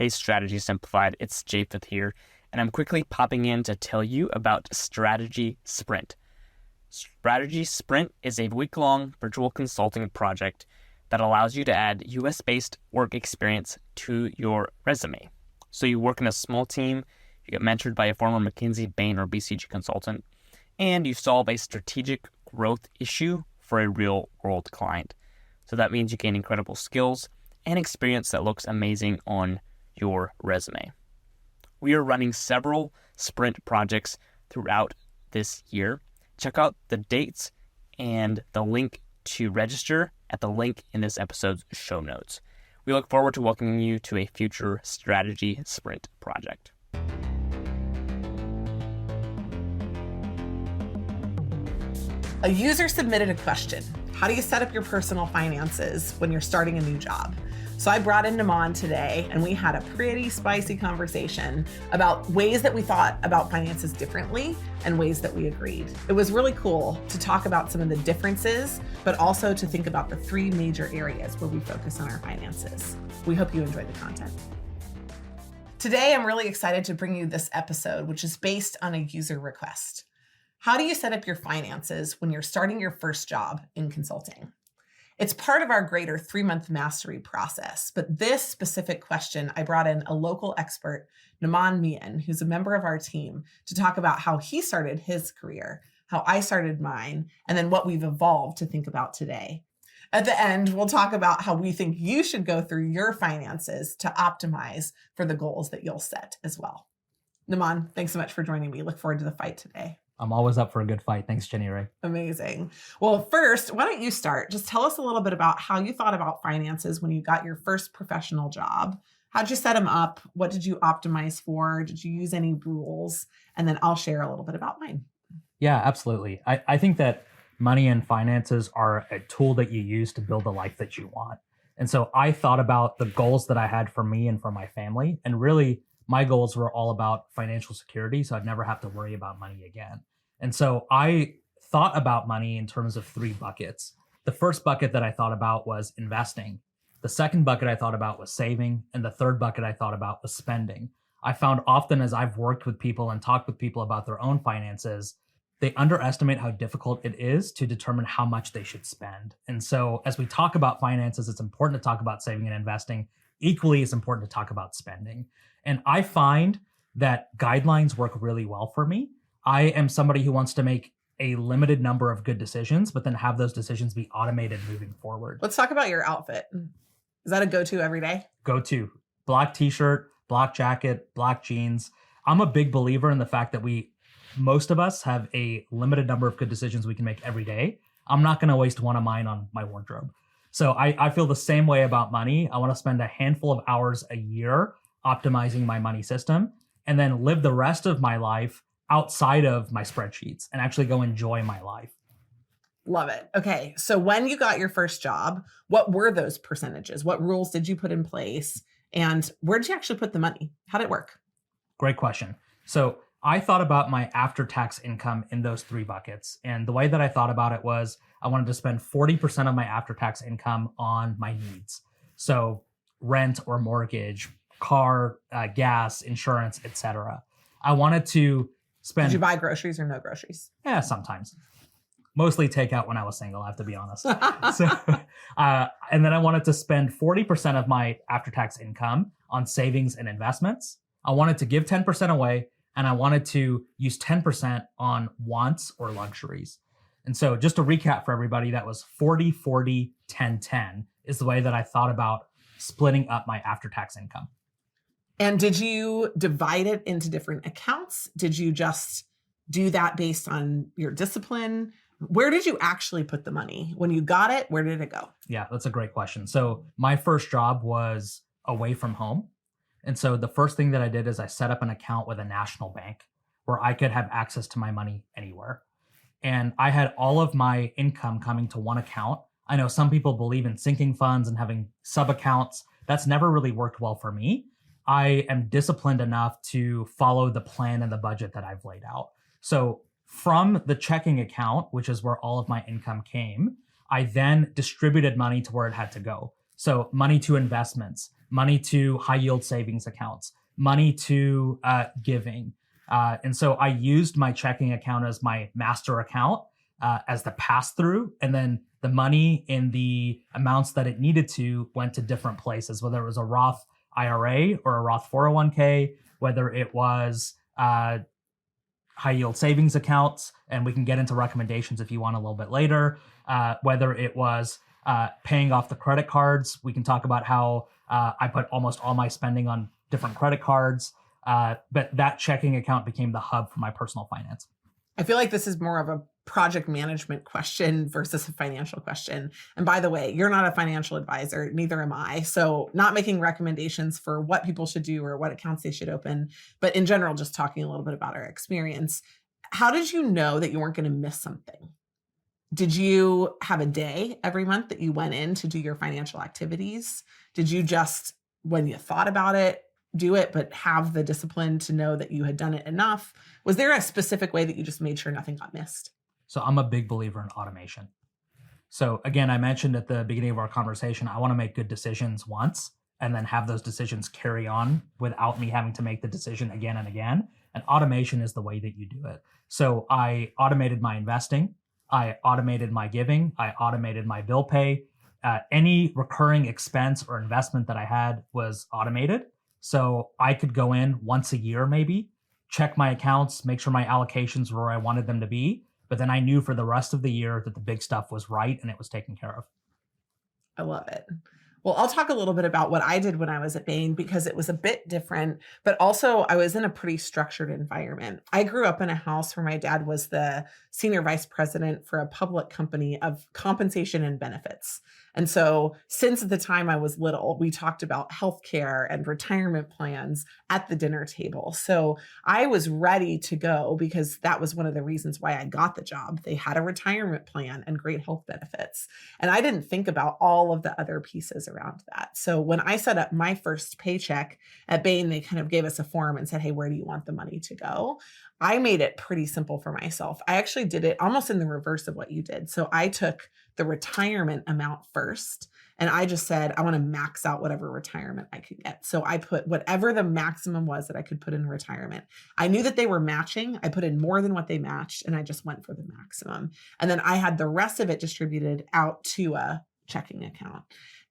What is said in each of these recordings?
Hey, Strategy Simplified, it's Japheth here, and I'm quickly popping in to tell you about Strategy Sprint. Strategy Sprint is a week-long virtual consulting project that allows you to add US-based work experience to your resume. So you work in a small team, you get mentored by a former McKinsey, Bain, or BCG consultant, and you solve a strategic growth issue for a real-world client. So that means you gain incredible skills and experience that looks amazing on your resume. We are running several sprint projects throughout this year. Check out the dates and the link to register at the link in this episode's show notes. We look forward to welcoming you to a future Strategy Sprint project. A user submitted a question. How do you set up your personal finances when you're starting a new job? So I brought in Namaan today, and we had a pretty spicy conversation about ways that we thought about finances differently and ways that we agreed. It was really cool to talk about some of the differences, but also to think about the three major areas where we focus on our finances. We hope you enjoy the content. Today, I'm really excited to bring you this episode, which is based on a user request. How do you set up your finances when you're starting your first job in consulting? It's part of our greater 3-month mastery process, but this specific question, I brought in a local expert, Namaan, who's a member of our team, to talk about how he started his career, how I started mine, and then what we've evolved to think about today. At the end, we'll talk about how we think you should go through your finances to optimize for the goals that you'll set as well. Namaan, thanks so much for joining me. Look forward to the fight today. I'm always up for a good fight. Thanks, Jenny Rae. Amazing. Well, first, why don't you start? Just tell us a little bit about how you thought about finances when you got your first professional job. How'd you set them up? What did you optimize for? Did you use any rules? And then I'll share a little bit about mine. Yeah, absolutely. I think that money and finances are a tool that you use to build the life that you want. And so I thought about the goals that I had for me and for my family. And really, my goals were all about financial security, so I'd never have to worry about money again. And so I thought about money in terms of 3 buckets. The first bucket that I thought about was investing. The second bucket I thought about was saving. And the third bucket I thought about was spending. I found often as I've worked with people and talked with people about their own finances, they underestimate how difficult it is to determine how much they should spend. And so as we talk about finances, it's important to talk about saving and investing. Equally, it's important to talk about spending. And I find that guidelines work really well for me. I am somebody who wants to make a limited number of good decisions, but then have those decisions be automated moving forward. Let's talk about your outfit. Is that a go-to every day? Go-to. Black t-shirt, black jacket, black jeans. I'm a big believer in the fact that most of us have a limited number of good decisions we can make every day. I'm not going to waste one of mine on my wardrobe. So I feel the same way about money. I want to spend a handful of hours a year optimizing my money system and then live the rest of my life outside of my spreadsheets and actually go enjoy my life. Love it. Okay. So when you got your first job, what were those percentages? What rules did you put in place? And where did you actually put the money? How did it work? Great question. So I thought about my after-tax income in those 3 buckets. And the way that I thought about it was I wanted to spend 40% of my after-tax income on my needs. So rent or mortgage, car, gas, insurance, etc. I wanted to spend... Did you buy groceries or no groceries? Yeah, sometimes. Mostly takeout when I was single, I have to be honest. And then I wanted to spend 40% of my after-tax income on savings and investments. I wanted to give 10% away, and I wanted to use 10% on wants or luxuries. And so just to recap for everybody, that was 40, 40, 10, 10 is the way that I thought about splitting up my after-tax income. And did you divide it into different accounts? Did you just do that based on your discipline? Where did you actually put the money? When you got it, where did it go? Yeah, that's a great question. So my first job was away from home. And so the first thing that I did is I set up an account with a national bank where I could have access to my money anywhere. And I had all of my income coming to one account. I know some people believe in sinking funds and having sub-accounts. That's never really worked well for me. I am disciplined enough to follow the plan and the budget that I've laid out. So from the checking account, which is where all of my income came, I then distributed money to where it had to go. So money to investments, money to high yield savings accounts, money to giving. And so I used my checking account as my master account as the pass through. And then the money in the amounts that it needed to went to different places, whether it was a Roth IRA or a Roth 401k, whether it was high yield savings accounts, and we can get into recommendations if you want a little bit later, whether it was paying off the credit cards. We can talk about how I put almost all my spending on different credit cards, but that checking account became the hub for my personal finance. I feel like this is more of a project management question versus a financial question. And by the way, you're not a financial advisor, neither am I. So not making recommendations for what people should do or what accounts they should open, but in general, just talking a little bit about our experience. How did you know that you weren't going to miss something? Did you have a day every month that you went in to do your financial activities? Did you just, when you thought about it, do it, but have the discipline to know that you had done it enough? Was there a specific way that you just made sure nothing got missed? So I'm a big believer in automation. So again, I mentioned at the beginning of our conversation, I want to make good decisions once and then have those decisions carry on without me having to make the decision again and again. And automation is the way that you do it. So I automated my investing. I automated my giving. I automated my bill pay. Any recurring expense or investment that I had was automated. So I could go in once a year, maybe check my accounts, make sure my allocations were where I wanted them to be. But then I knew for the rest of the year that the big stuff was right and it was taken care of. I love it. Well, I'll talk a little bit about what I did when I was at Bain because it was a bit different, but also I was in a pretty structured environment. I grew up in a house where my dad was the senior vice president for a public company of compensation and benefits. And so since the time I was little, we talked about healthcare and retirement plans at the dinner table. So I was ready to go because that was one of the reasons why I got the job. They had a retirement plan and great health benefits. And I didn't think about all of the other pieces around that. So when I set up my first paycheck at Bain, they kind of gave us a form and said, hey, where do you want the money to go? I made it pretty simple for myself. I actually did it almost in the reverse of what you did. So I took the retirement amount first, and I just said, I want to max out whatever retirement I could get. So I put whatever the maximum was that I could put in retirement. I knew that they were matching. I put in more than what they matched, and I just went for the maximum. And then I had the rest of it distributed out to a checking account.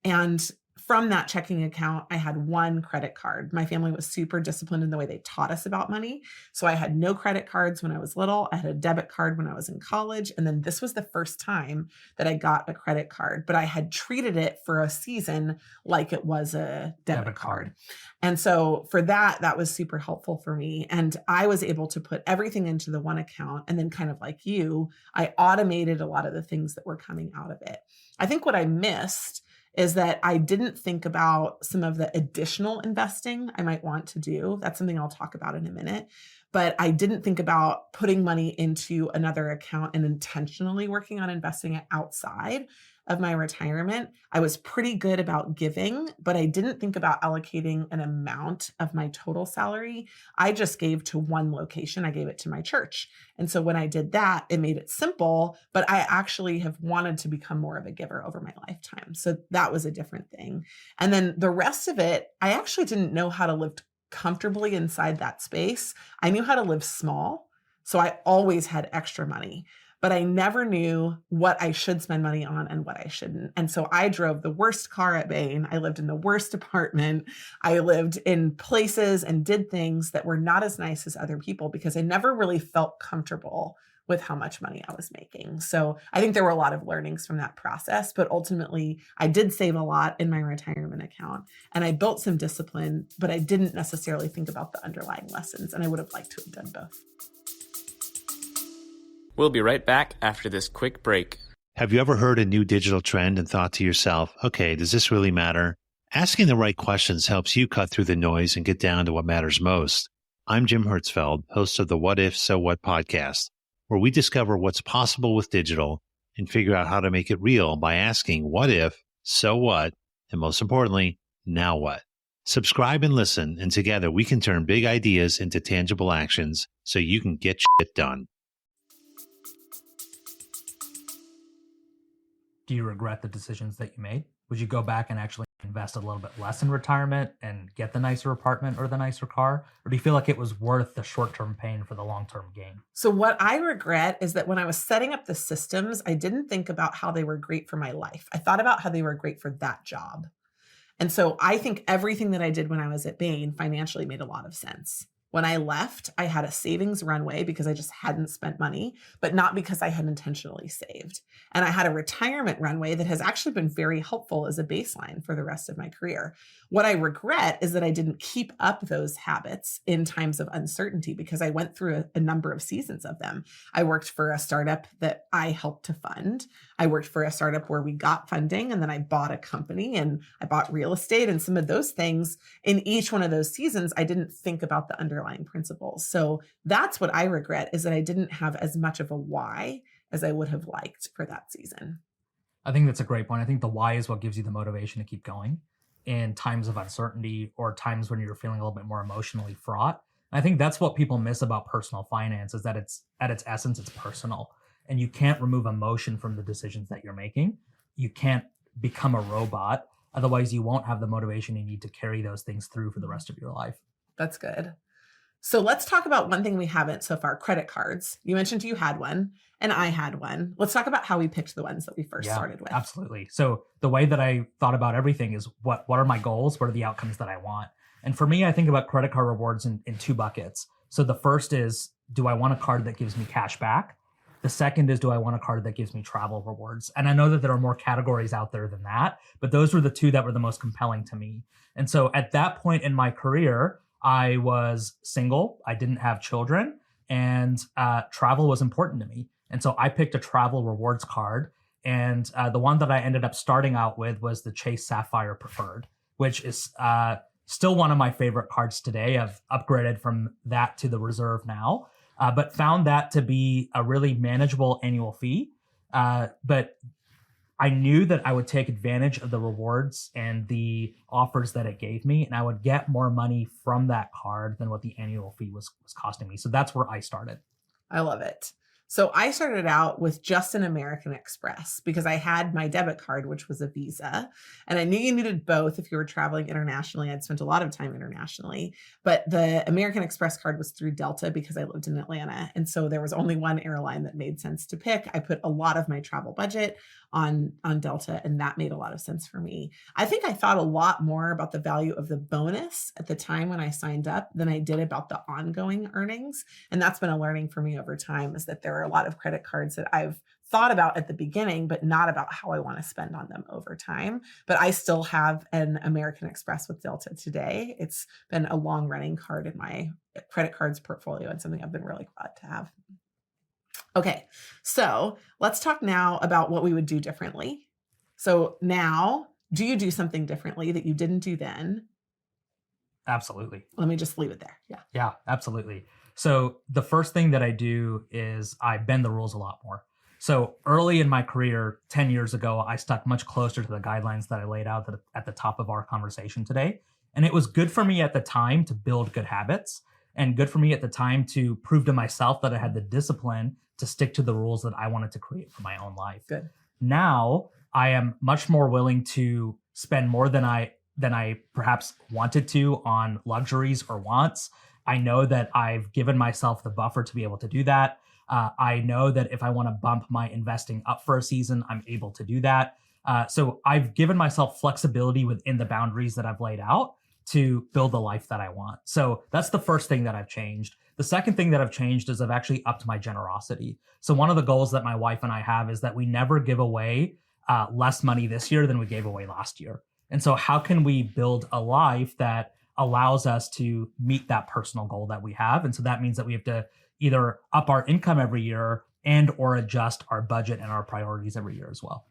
And from that checking account, I had one credit card. My family was super disciplined in the way they taught us about money. So I had no credit cards when I was little. I had a debit card when I was in college. And then this was the first time that I got a credit card, but I had treated it for a season like it was a debit card. And so for that, that was super helpful for me. And I was able to put everything into the one account. And then kind of like you, I automated a lot of the things that were coming out of it. I think what I missed is that I didn't think about some of the additional investing I might want to do. That's something I'll talk about in a minute. But I didn't think about putting money into another account and intentionally working on investing it outside of my retirement. I was pretty good about giving, but I didn't think about allocating an amount of my total salary. I just gave to one location. I gave it to my church. And so when I did that, it made it simple, but I actually have wanted to become more of a giver over my lifetime. So that was a different thing. And then the rest of it, I actually didn't know how to live comfortably inside that space. I knew how to live small. So I always had extra money, but I never knew what I should spend money on and what I shouldn't. And so I drove the worst car at Bain. I lived in the worst apartment. I lived in places and did things that were not as nice as other people because I never really felt comfortable with how much money I was making. So I think there were a lot of learnings from that process, but ultimately I did save a lot in my retirement account and I built some discipline, but I didn't necessarily think about the underlying lessons, and I would have liked to have done both. We'll be right back after this quick break. Have you ever heard a new digital trend and thought to yourself, okay, does this really matter? Asking the right questions helps you cut through the noise and get down to what matters most. I'm Jim Hertzfeld, host of the What If, So What podcast, where we discover what's possible with digital and figure out how to make it real by asking what if, so what, and most importantly, now what? Subscribe and listen, and together we can turn big ideas into tangible actions so you can get shit done. Do you regret the decisions that you made? Would you go back and actually invest a little bit less in retirement and get the nicer apartment or the nicer car? Or do you feel like it was worth the short-term pain for the long-term gain? So what I regret is that when I was setting up the systems, I didn't think about how they were great for my life. I thought about how they were great for that job. And so I think everything that I did when I was at Bain financially made a lot of sense. When I left, I had a savings runway because I just hadn't spent money, but not because I had intentionally saved. And I had a retirement runway that has actually been very helpful as a baseline for the rest of my career. What I regret is that I didn't keep up those habits in times of uncertainty because I went through a number of seasons of them. I worked for a startup that I helped to fund. I worked for a startup where we got funding, and then I bought a company and I bought real estate, and some of those things in each one of those seasons, I didn't think about the underlying principles. So that's what I regret, is that I didn't have as much of a why as I would have liked for that season. I think that's a great point. I think the why is what gives you the motivation to keep going in times of uncertainty or times when you're feeling a little bit more emotionally fraught. And I think that's what people miss about personal finance, is that it's at its essence, it's personal. And you can't remove emotion from the decisions that you're making. You can't become a robot. Otherwise, you won't have the motivation you need to carry those things through for the rest of your life. That's good. So let's talk about one thing we haven't so far, credit cards. You mentioned you had one and I had one. Let's talk about how we picked the ones that we first started with. Absolutely. So the way that I thought about everything is what are my goals? What are the outcomes that I want? And for me, I think about credit card rewards in two buckets. So the first is, do I want a card that gives me cash back? The second is, do I want a card that gives me travel rewards? And I know that there are more categories out there than that, but those were the two that were the most compelling to me. And so at that point in my career, I was single, I didn't have children, and travel was important to me. And so I picked a travel rewards card. And the one that I ended up starting out with was the Chase Sapphire Preferred, which is still one of my favorite cards today. I've upgraded from that to the Reserve now. But found that to be a really manageable annual fee. But I knew that I would take advantage of the rewards and the offers that it gave me, and I would get more money from that card than what the annual fee was costing me. So that's where I started. I love it. So I started out with just an American Express because I had my debit card, which was a Visa. And I knew you needed both if you were traveling internationally. I'd spent a lot of time internationally, but the American Express card was through Delta because I lived in Atlanta. And so there was only one airline that made sense to pick. I put a lot of my travel budget on Delta, and that made a lot of sense for me. I think I thought a lot more about the value of the bonus at the time when I signed up than I did about the ongoing earnings. And that's been a learning for me over time, is that there are a lot of credit cards that I've thought about at the beginning, but not about how I want to spend on them over time. But I still have an American Express with Delta today. It's been a long running card in my credit cards portfolio and something I've been really glad to have. Okay, so let's talk now about what we would do differently. So now, do you do something differently that you didn't do then? Absolutely. Let me just leave it there. Yeah, absolutely. So the first thing that I do is I bend the rules a lot more. So early in my career, 10 years ago, I stuck much closer to the guidelines that I laid out at the top of our conversation today. And it was good for me at the time to build good habits, and good for me at the time to prove to myself that I had the discipline to stick to the rules that I wanted to create for my own life. Good. Now I am much more willing to spend more than I perhaps wanted to on luxuries or wants. I know that I've given myself the buffer to be able to do that. I know that if I want to bump my investing up for a season, I'm able to do that. So I've given myself flexibility within the boundaries that I've laid out to build the life that I want. So that's the first thing that I've changed. The second thing that I've changed is I've actually upped my generosity. So one of the goals that my wife and I have is that we never give away less money this year than we gave away last year. And so how can we build a life that allows us to meet that personal goal that we have? And so that means that we have to either up our income every year and or adjust our budget and our priorities every year as well.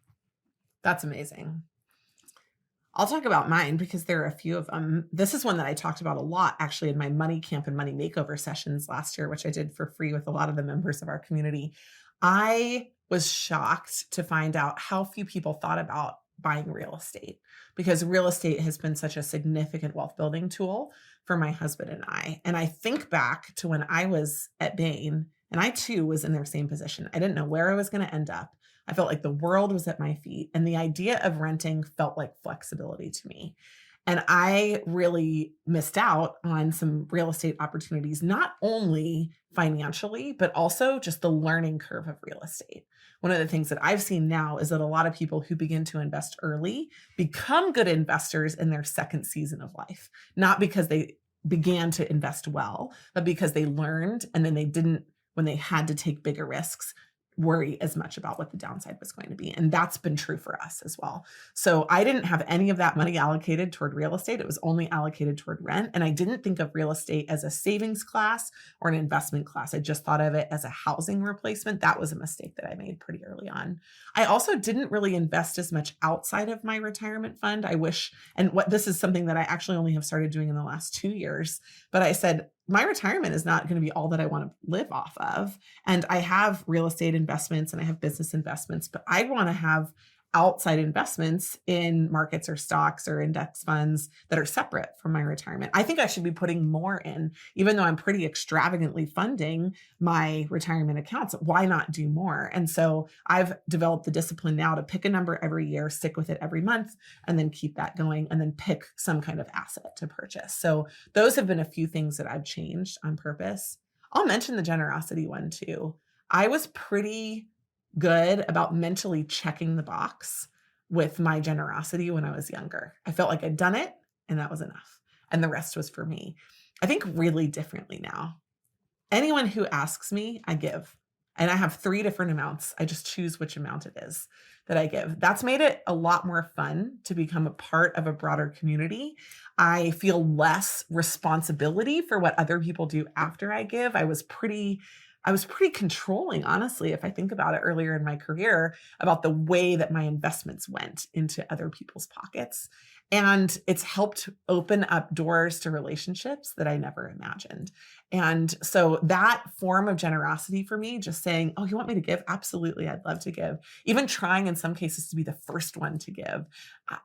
That's amazing. I'll talk about mine because there are a few of them. This is one that I talked about a lot actually in my money camp and money makeover sessions last year, which I did for free with a lot of the members of our community. I was shocked to find out how few people thought about buying real estate, because real estate has been such a significant wealth building tool for my husband and I. And I think back to when I was at Bain, and I too was in their same position. I didn't know where I was going to end up. I felt like the world was at my feet, and the idea of renting felt like flexibility to me. And I really missed out on some real estate opportunities, not only financially, but also just the learning curve of real estate. One of the things that I've seen now is that a lot of people who begin to invest early become good investors in their second season of life, not because they began to invest well, but because they learned and then they didn't, when they had to take bigger risks, worry as much about what the downside was going to be. And that's been true for us as well. So I didn't have any of that money allocated toward real estate. It was only allocated toward rent. And I didn't think of real estate as a savings class or an investment class. I just thought of it as a housing replacement. That was a mistake that I made pretty early on. I also didn't really invest as much outside of my retirement fund. I wish, and what this is something that I actually only have started doing in the last 2 years, but I said, my retirement is not going to be all that I want to live off of. And I have real estate investments and I have business investments, but I want to have outside investments in markets or stocks or index funds that are separate from my retirement. I think I should be putting more in, even though I'm pretty extravagantly funding my retirement accounts. Why not do more? And so I've developed the discipline now to pick a number every year, stick with it every month, and then keep that going, and then pick some kind of asset to purchase. So those have been a few things that I've changed on purpose. I'll mention the generosity one too. I was pretty good about mentally checking the box with my generosity when I was younger. I felt like I'd done it and that was enough. And the rest was for me. I think really differently now. Anyone who asks me, I give. And I have 3 different amounts. I just choose which amount it is that I give. That's made it a lot more fun to become a part of a broader community. I feel less responsibility for what other people do after I give. I was pretty controlling, honestly, if I think about it earlier in my career, about the way that my investments went into other people's pockets. And it's helped open up doors to relationships that I never imagined. And so that form of generosity for me, just saying, oh, you want me to give? Absolutely. I'd love to give. Even trying in some cases to be the first one to give.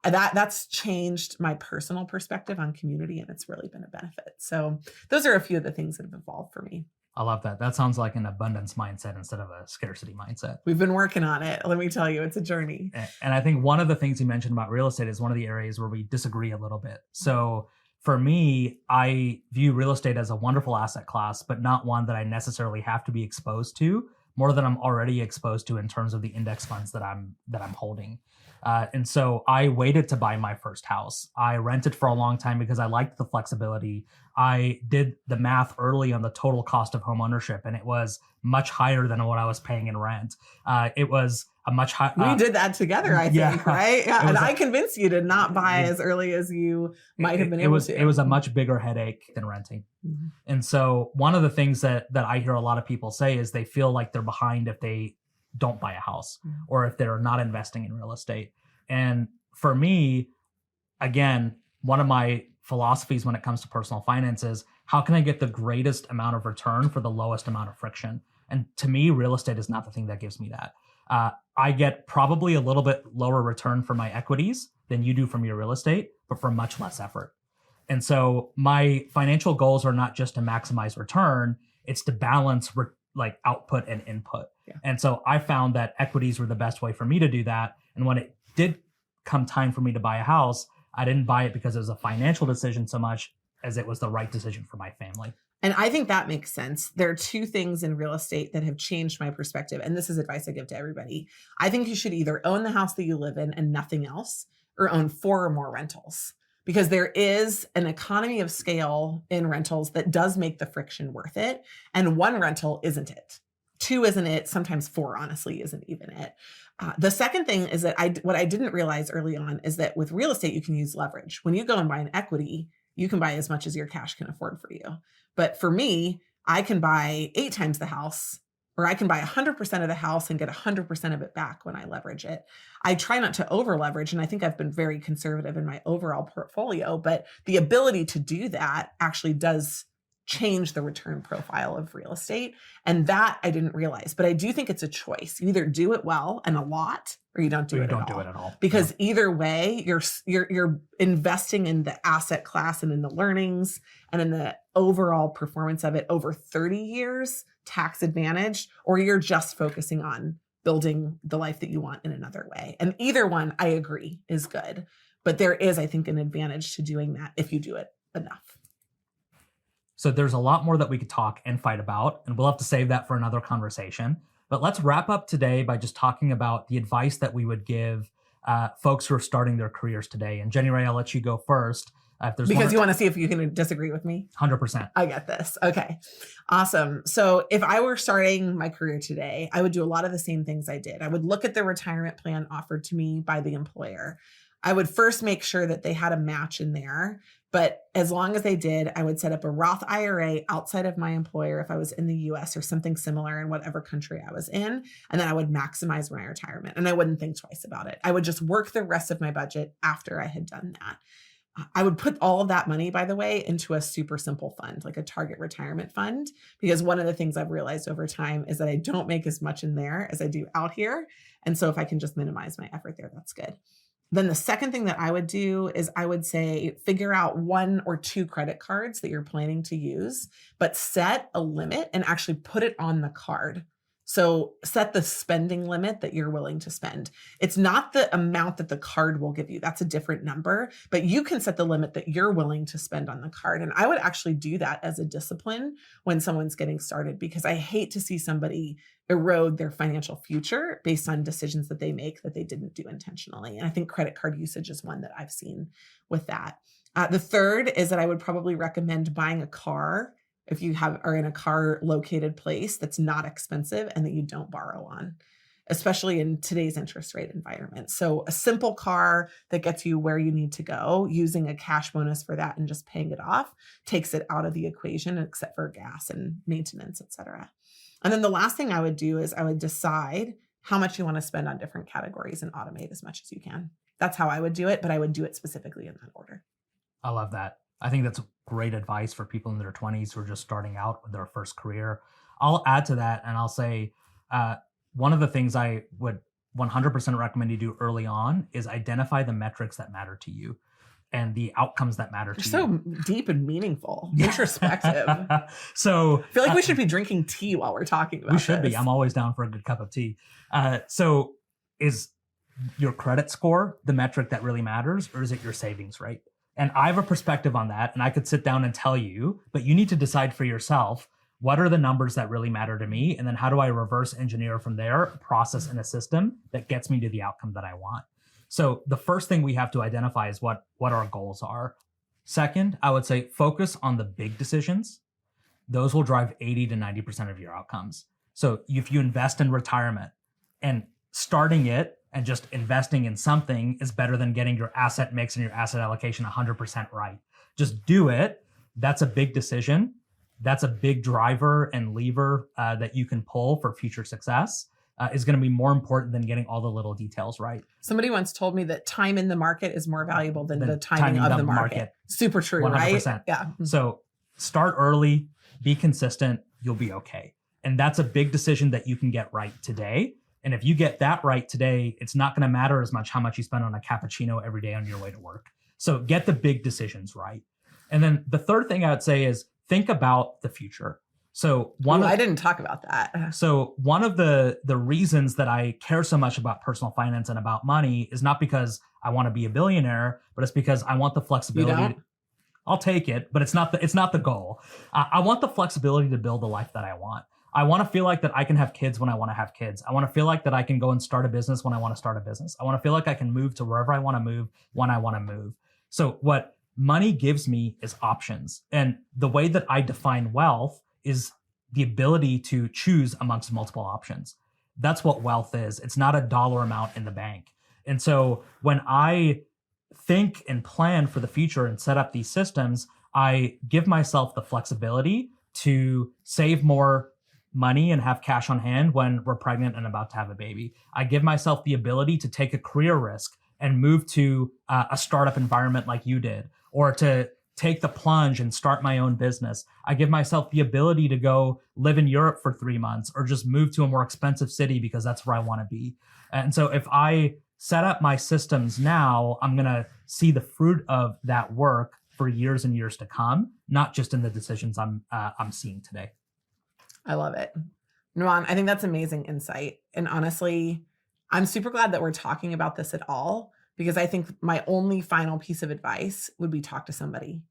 That's changed my personal perspective on community, and it's really been a benefit. So those are a few of the things that have evolved for me. I love that. That sounds like an abundance mindset instead of a scarcity mindset. We've been working on it. Let me tell you, it's a journey. And I think one of the things you mentioned about real estate is one of the areas where we disagree a little bit. So for me, I view real estate as a wonderful asset class, but not one that I necessarily have to be exposed to more than I'm already exposed to in terms of the index funds that I'm holding. And so I waited to buy my first house. I rented for a long time because I liked the flexibility. I did the math early on the total cost of home ownership, and it was much higher than what I was paying in rent. It was a much higher. We did that together, I think, right? Yeah. And I convinced you to not buy as early as you might have been able to. It was a much bigger headache than renting. Mm-hmm. And so one of the things that I hear a lot of people say is they feel like they're behind if they don't buy a house or if they're not investing in real estate. And for me, again, one of my philosophies when it comes to personal finance is how can I get the greatest amount of return for the lowest amount of friction? And to me, real estate is not the thing that gives me that. I get probably a little bit lower return for my equities than you do from your real estate, but for much less effort. And so my financial goals are not just to maximize return, it's to balance like output and input. Yeah. And so I found that equities were the best way for me to do that. And when it did come time for me to buy a house, I didn't buy it because it was a financial decision so much as it was the right decision for my family. And I think that makes sense. There are 2 things in real estate that have changed my perspective. And this is advice I give to everybody. I think you should either own the house that you live in and nothing else, or own 4 or more rentals. Because there is an economy of scale in rentals that does make the friction worth it. And 1 rental isn't it. 2 isn't it. Sometimes 4, honestly, isn't even it. The second thing is that what I didn't realize early on is that with real estate, you can use leverage. When you go and buy an equity, you can buy as much as your cash can afford for you. But for me, I can buy 8 times the house, or I can buy 100% of the house and get 100% of it back when I leverage it. I try not to over leverage, and I think I've been very conservative in my overall portfolio, but the ability to do that actually does change the return profile of real estate. And that I didn't realize, but I do think it's a choice. You either do it well and a lot, or you don't do it at all. Because either way, you're investing in the asset class and in the learnings and in the overall performance of it over 30 years, tax advantage, or you're just focusing on building the life that you want in another way. And either one, I agree, is good. But there is, I think, an advantage to doing that if you do it enough. So there's a lot more that we could talk and fight about, and we'll have to save that for another conversation. But let's wrap up today by just talking about the advice that we would give folks who are starting their careers today. And Jenny Rae, I'll let you go first. If there's because you want to see if you can disagree with me? 100%. I get this. Okay. Awesome. So if I were starting my career today, I would do a lot of the same things I did. I would look at the retirement plan offered to me by the employer. I would first make sure that they had a match in there. But as long as they did, I would set up a Roth IRA outside of my employer if I was in the US or something similar in whatever country I was in. And then I would maximize my retirement. And I wouldn't think twice about it. I would just work the rest of my budget after I had done that. I would put all of that money, by the way, into a super simple fund, like a target retirement fund, because one of the things I've realized over time is that I don't make as much in there as I do out here. And so if I can just minimize my effort there, that's good. Then the second thing that I would do is I would say, figure out 1 or 2 credit cards that you're planning to use, but set a limit and actually put it on the card. So set the spending limit that you're willing to spend. It's not the amount that the card will give you. That's a different number, but you can set the limit that you're willing to spend on the card. And I would actually do that as a discipline when someone's getting started, because I hate to see somebody erode their financial future based on decisions that they make that they didn't do intentionally. And I think credit card usage is one that I've seen with that. The third is that I would probably recommend buying a car if you are in a car located place that's not expensive and that you don't borrow on, especially in today's interest rate environment. So a simple car that gets you where you need to go, using a cash bonus for that and just paying it off takes it out of the equation, except for gas and maintenance, et cetera. And then the last thing I would do is I would decide how much you want to spend on different categories and automate as much as you can. That's how I would do it, but I would do it specifically in that order. I love that. I think that's great advice for people in their 20s who are just starting out with their first career. I'll add to that and I'll say one of the things I would 100% recommend you do early on is identify the metrics that matter to you and the outcomes that matter to you. So deep and meaningful, introspective. So I feel like we should be drinking tea while we're talking about this. We should be. I'm always down for a good cup of tea. So is your credit score the metric that really matters, or is it your savings rate? And I have a perspective on that, and I could sit down and tell you, but you need to decide for yourself, what are the numbers that really matter to me? And then how do I reverse engineer from there, a process and a system that gets me to the outcome that I want? So the first thing we have to identify is what our goals are. Second, I would say focus on the big decisions. Those will drive 80 to 90% of your outcomes. So if you invest in retirement, and starting it and just investing in something is better than getting your asset mix and your asset allocation 100% right. Just do it. That's a big decision. That's a big driver and lever that you can pull for future success. Is going to be more important than getting all the little details right. Somebody once told me that time in the market is more valuable than the timing of the market. Super true, 100%. Right? Yeah. So start early, be consistent, you'll be okay. And that's a big decision that you can get right today. And if you get that right today, it's not going to matter as much how much you spend on a cappuccino every day on your way to work. So get the big decisions right. And then the third thing I would say is think about the future. So I didn't talk about that. So one of the reasons that I care so much about personal finance and about money is not because I want to be a billionaire, but it's because I want the flexibility. You don't? I'll take it, but it's not the goal. I want the flexibility to build the life that I want. I want to feel like that I can have kids when I want to have kids. I want to feel like that I can go and start a business when I want to start a business. I want to feel like I can move to wherever I want to move when I want to move. So what money gives me is options. And the way that I define wealth is the ability to choose amongst multiple options. That's what wealth is. It's not a dollar amount in the bank. And so when I think and plan for the future and set up these systems, I give myself the flexibility to save more money and have cash on hand when we're pregnant and about to have a baby. I give myself the ability to take a career risk and move to a startup environment like you did, or to take the plunge and start my own business. I give myself the ability to go live in Europe for 3 months, or just move to a more expensive city because that's where I want to be. And so if I set up my systems now, I'm going to see the fruit of that work for years and years to come, not just in the decisions I'm seeing today. I love it. Namaan, I think that's amazing insight. And honestly, I'm super glad that we're talking about this at all, because I think my only final piece of advice would be talk to somebody.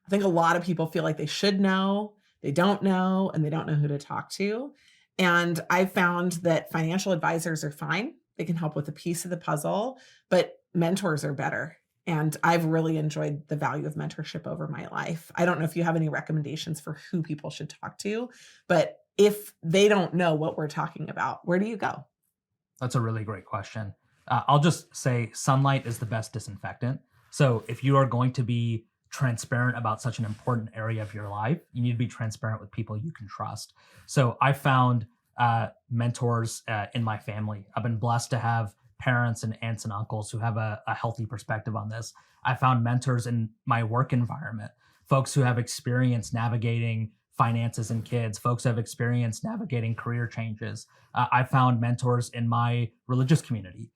I think a lot of people feel like they should know, they don't know, and they don't know who to talk to. And I've found that financial advisors are fine. They can help with a piece of the puzzle, but mentors are better. And I've really enjoyed the value of mentorship over my life. I don't know if you have any recommendations for who people should talk to, but if they don't know what we're talking about, where do you go? That's a really great question. I'll just say sunlight is the best disinfectant. So if you are going to be transparent about such an important area of your life, you need to be transparent with people you can trust. So I found mentors in my family. I've been blessed to have parents and aunts and uncles who have a healthy perspective on this. I found mentors in my work environment, folks who have experience navigating finances and kids, folks who have experience navigating career changes. I found mentors in my religious community,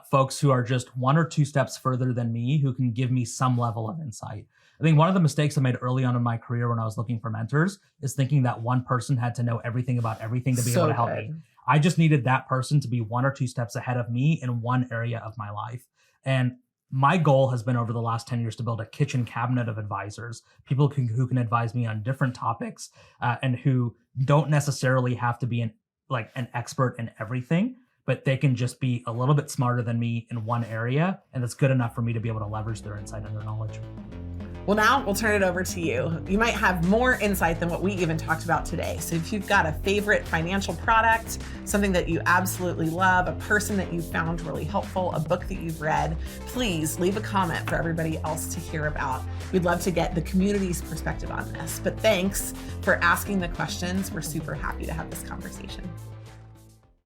folks who are just 1 or 2 steps further than me, who can give me some level of insight. I think one of the mistakes I made early on in my career when I was looking for mentors is thinking that one person had to know everything about everything to be able to help me. I just needed that person to be 1 or 2 steps ahead of me in one area of my life. And my goal has been over the last 10 years to build a kitchen cabinet of advisors, people who can advise me on different topics and who don't necessarily have to be an expert in everything, but they can just be a little bit smarter than me in one area. And that's good enough for me to be able to leverage their insight and their knowledge. Well, now we'll turn it over to you. You might have more insight than what we even talked about today. So if you've got a favorite financial product, something that you absolutely love, a person that you found really helpful, a book that you've read, please leave a comment for everybody else to hear about. We'd love to get the community's perspective on this. But thanks for asking the questions. We're super happy to have this conversation.